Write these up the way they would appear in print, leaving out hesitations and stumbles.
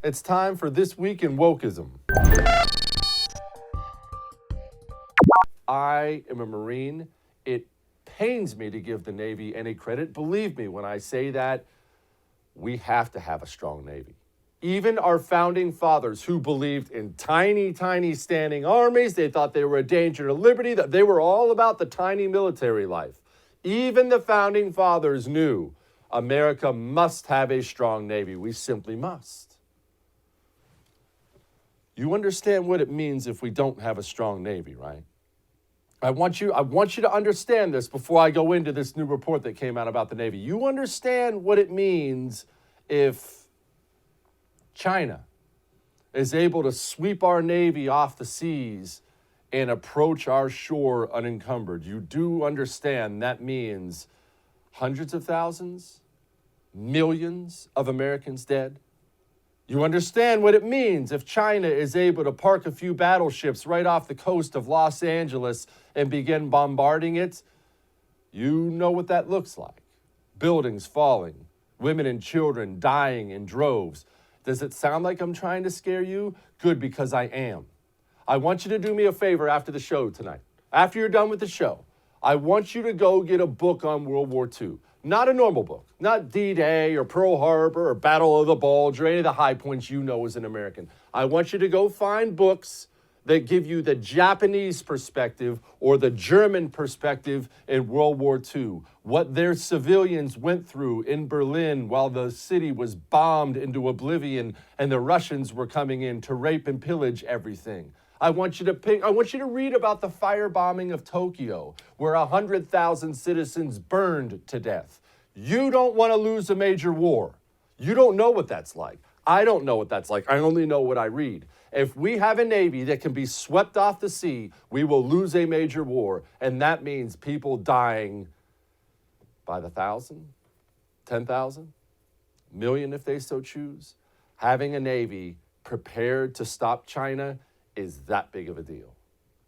It's time for This Week in Wokeism. I am a Marine. It pains me to give the Navy any credit. Believe me when I say that we have to have a strong Navy. Even our founding fathers who believed in tiny, tiny standing armies, they thought they were a danger to liberty, that they were all about the tiny military life. Even the founding fathers knew America must have a strong Navy. We simply must. You understand what it means if we don't have a strong Navy, right? I want you to understand this before I go into this new report that came out about the Navy. You understand what it means if China is able to sweep our Navy off the seas and approach our shore unencumbered. You do understand that means hundreds of thousands, millions of Americans dead. You understand what it means if China is able to park a few battleships right off the coast of Los Angeles and begin bombarding it. You know what that looks like. Buildings falling, women and children dying in droves. Does it sound like I'm trying to scare you? Good, because I am. I want you to do me a favor after the show tonight. After you're done with the show, I want you to go get a book on World War II. Not a normal book, not D-Day or Pearl Harbor or Battle of the Bulge or any of the high points you know as an American. I want you to go find books that give you the Japanese perspective or the German perspective in World War II, what their civilians went through in Berlin while the city was bombed into oblivion and the Russians were coming in to rape and pillage everything. I want you to read about the firebombing of Tokyo, where 100,000 citizens burned to death. You don't want to lose a major war. You don't know what that's like. I don't know what that's like. I only know what I read. If we have a Navy that can be swept off the sea, we will lose a major war. And that means people dying by the 1,000, 10,000, million if they so choose. Having a Navy prepared to stop China is that big of a deal.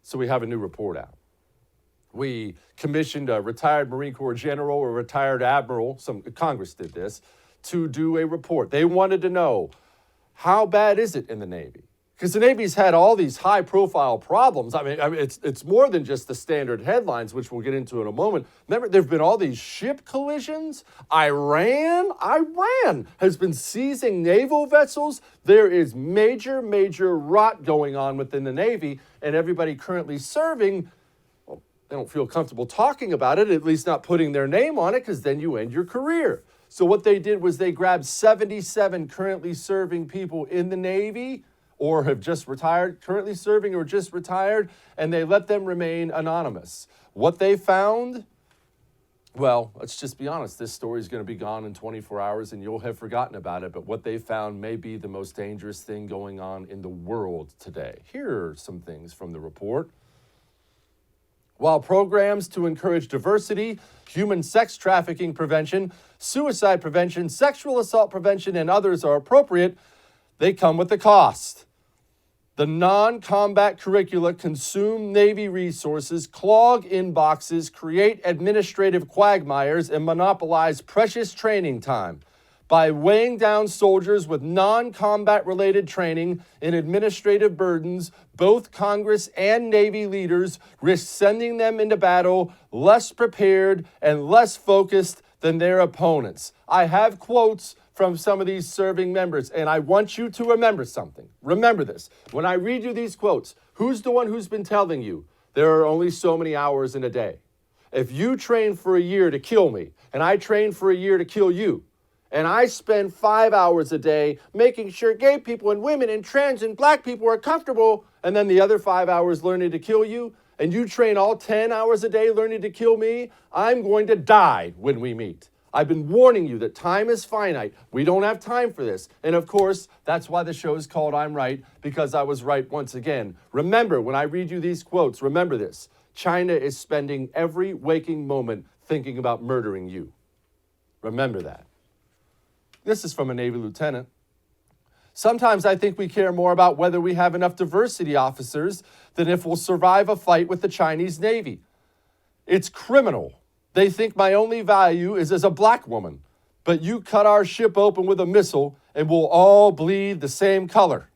So we have a new report out. We commissioned a retired Marine Corps general or retired admiral, Congress did this, to do a report. They wanted to know, how bad is it in the Navy? Because the Navy's had all these high-profile problems. I mean, it's more than just the standard headlines, which we'll get into in a moment. Remember, there have been all these ship collisions. Iran has been seizing naval vessels. There is major, major rot going on within the Navy, and everybody currently serving, well, they don't feel comfortable talking about it, at least not putting their name on it, because then you end your career. So what they did was they grabbed 77 currently serving people in the Navy, or have just retired, currently serving or just retired, and they let them remain anonymous. What they found, well, let's just be honest, this story is going to be gone in 24 hours and you'll have forgotten about it, but what they found may be the most dangerous thing going on in the world today. Here are some things from the report. While programs to encourage diversity, human sex trafficking prevention, suicide prevention, sexual assault prevention, and others are appropriate, they come with a cost. The non-combat curricula consume Navy resources, clog inboxes, create administrative quagmires, and monopolize precious training time. By weighing down soldiers with non-combat related training and administrative burdens, both Congress and Navy leaders risk sending them into battle less prepared and less focused than their opponents. I have quotes from some of these serving members, and I want you to remember something. Remember this. When I read you these quotes, who's the one who's been telling you there are only so many hours in a day? If you train for a year to kill me, and I train for a year to kill you, and I spend 5 hours a day making sure gay people and women and trans and black people are comfortable, and then the other 5 hours learning to kill you, and you train all 10 hours a day learning to kill me, I'm going to die when we meet. I've been warning you that time is finite. We don't have time for this. And of course, that's why the show is called I'm Right, because I was right once again. Remember, when I read you these quotes, remember this. China is spending every waking moment thinking about murdering you. Remember that. This is from a Navy lieutenant. Sometimes I think we care more about whether we have enough diversity officers than if we'll survive a fight with the Chinese Navy. It's criminal. They think my only value is as a black woman. but you cut our ship open with a missile and we'll all bleed the same color.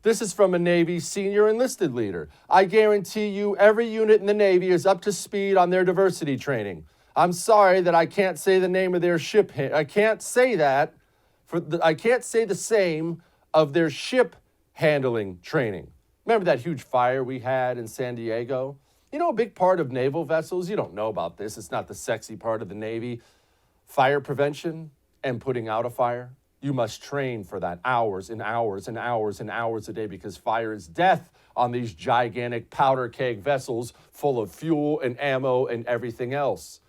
This is from a Navy senior enlisted leader. I guarantee you every unit in the Navy is up to speed on their diversity training. I'm sorry that I can't say the name of their ship. I can't say that. I can't say the same of their ship handling training. Remember that huge fire we had in San Diego? You know, a big part of naval vessels, you don't know about this, it's not the sexy part of the Navy, fire prevention and putting out a fire. You must train for that hours and hours and hours and hours a day, because fire is death on these gigantic powder keg vessels full of fuel and ammo and everything else.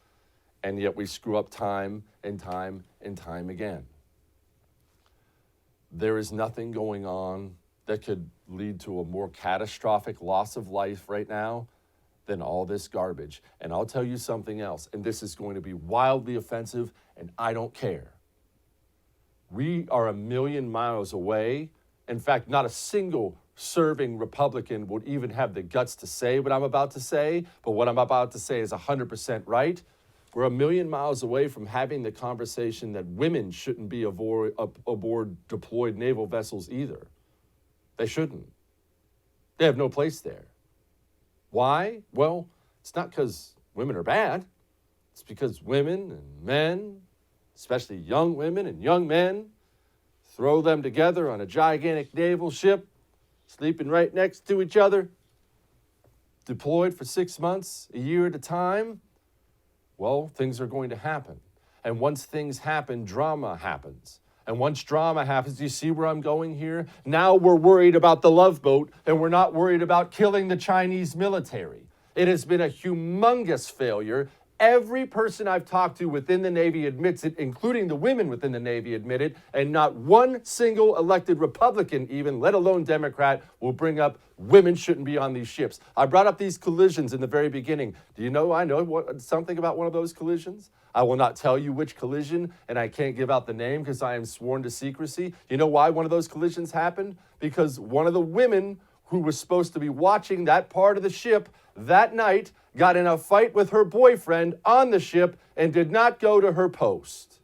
And yet we screw up time and time and time again. There is nothing going on that could lead to a more catastrophic loss of life right now than all this garbage. And I'll tell you something else, and this is going to be wildly offensive, and I don't care. We are a million miles away. In fact, not a single serving Republican would even have the guts to say what I'm about to say, but what I'm about to say is 100% right. We're a million miles away from having the conversation that women shouldn't be aboard deployed naval vessels either. They shouldn't. They have no place there. Why? Well, it's not because women are bad. It's because women and men, especially young women and young men, throw them together on a gigantic naval ship, sleeping right next to each other, deployed for 6 months, a year at a time. Well, things are going to happen. And once things happen, drama happens. And once drama happens, do you see where I'm going here? Now we're worried about the Love Boat, and we're not worried about killing the Chinese military. It has been a humongous failure. Every person I've talked to within the Navy admits it, including the women within the Navy admit it, and not one single elected Republican even, let alone Democrat, will bring up women shouldn't be on these ships. I brought up these collisions in the very beginning. Do you know I know something about one of those collisions? I will not tell you which collision, and I can't give out the name because I am sworn to secrecy. You know why one of those collisions happened? Because one of the women who was supposed to be watching that part of the ship that night got in a fight with her boyfriend on the ship and did not go to her post.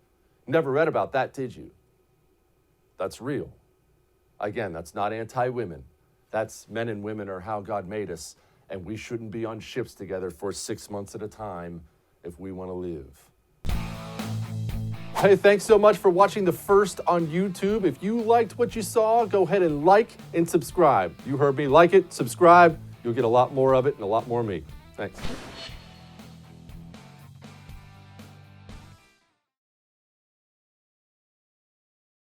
Never read about that, did you? That's real. Again, that's not anti-women. That's men and women are how God made us, and we shouldn't be on ships together for 6 months at a time if we want to live. Hey, thanks so much for watching the first on YouTube. If you liked what you saw, go ahead and like and subscribe. You heard me, like it, subscribe. You'll get a lot more of it and a lot more of me. Thanks.